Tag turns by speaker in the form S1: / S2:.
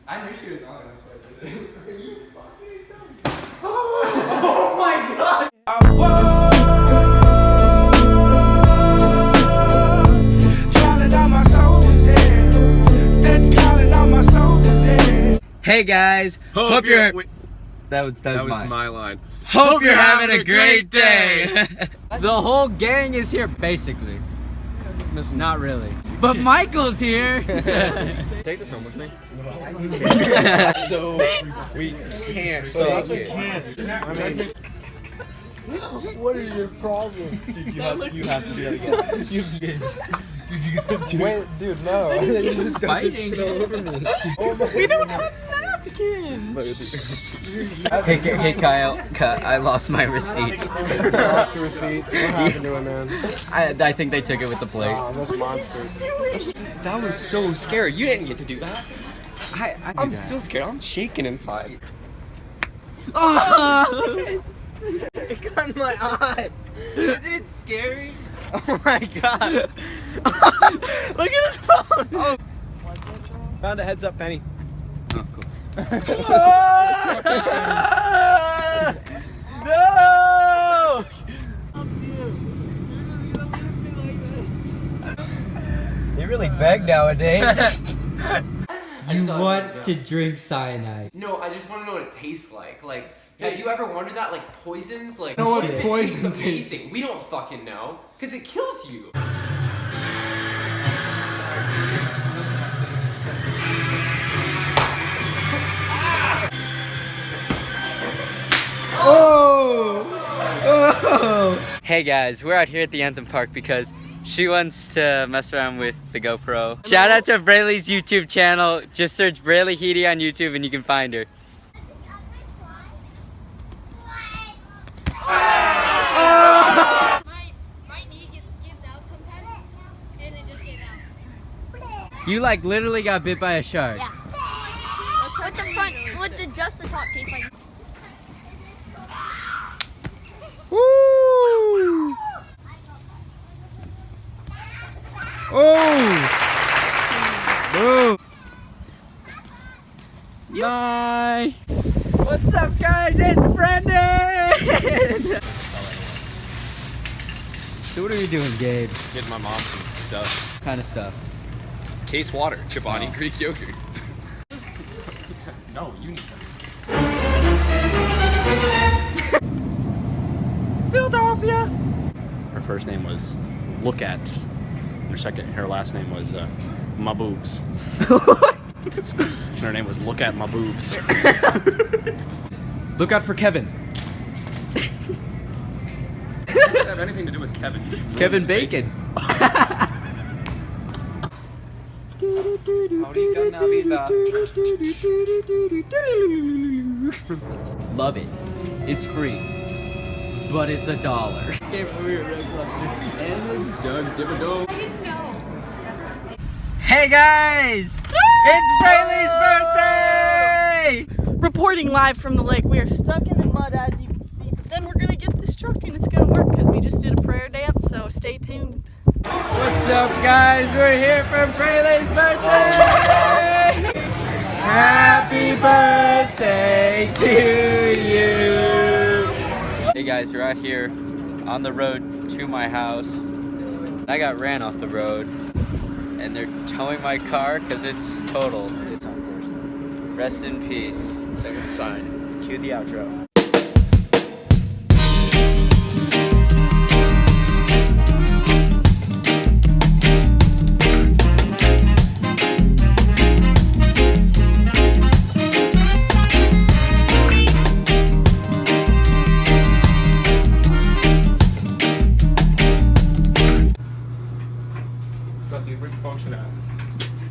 S1: I knew she was on it, that's why I did it. Are you fucking dumb?
S2: Oh my god!
S3: Hey guys, hope you're. That was
S1: my line.
S3: Hope you're having a great day. The whole gang is here, basically. Not really, but Michael's here.
S1: Take this home with me. So we can't.
S2: So we can't.
S1: I mean, what is your problem?
S2: Dude, you have to do that again.
S1: Wait, dude, no. You just got this shit all over me.
S3: We don't have napkins. Hey Kyle, I lost my receipt.
S1: You lost your receipt. What happened to it, man?
S3: I think they took it with the plate.
S1: Oh, those monsters.
S2: That was so scary. You didn't get to do that.
S3: I'm
S2: Still scared. I'm shaking inside.
S3: Oh!
S2: It got in my eye. Isn't it scary? Oh my god. Look at his phone. Oh.
S1: Found a heads up penny.
S3: Oh, cool.
S2: No!
S3: They really beg nowadays. You want to drink cyanide?
S2: No, I just want to know what it tastes like. Like, have you ever wondered that? Like poisons? Like,
S1: know what
S2: if
S1: poison
S2: it tastes amazing? We don't fucking know, cause it kills you.
S3: Oh! Hey guys, we're out here at the Anthem Park because she wants to mess around with the GoPro. Shout out to Brealie's YouTube channel. Just search Brealie Headey on YouTube and you can find her.
S4: My knee gives out sometimes, and it just gave out.
S3: You like literally got bit by a shark.
S4: Yeah. With the front, with just the top teeth, like.
S3: Woo! Oh! Boo! Bye! What's up, guys? It's Brendan! So what are you doing, Gabe?
S1: Getting my mom some stuff.
S3: What kind of stuff?
S1: Case water, Chobani
S3: Oh.
S1: Greek yogurt. No, you need them.
S3: Philadelphia!
S5: Her first name was Look At. Her last name was My Boobs. And her name was Look At My Boobs.
S3: Look out for Kevin.
S5: Doesn't have anything to do with Kevin. You just ruined
S3: Kevin
S5: his
S3: Bacon. Love it. It's free. But it's $1. Hey guys! It's Brealie's birthday!
S6: Reporting live from the lake. We are stuck in the mud, as you can see, but then we're gonna get this truck and it's gonna work because we just did a prayer dance, so stay tuned.
S3: What's up, guys? We're here for Brealie's birthday! Happy birthday to you! Hey guys, we're out here on the road to my house. I got ran off the road, and they're towing my car because it's totaled. It's on course. Rest in peace.
S1: Same with the sign.
S2: Cue the outro.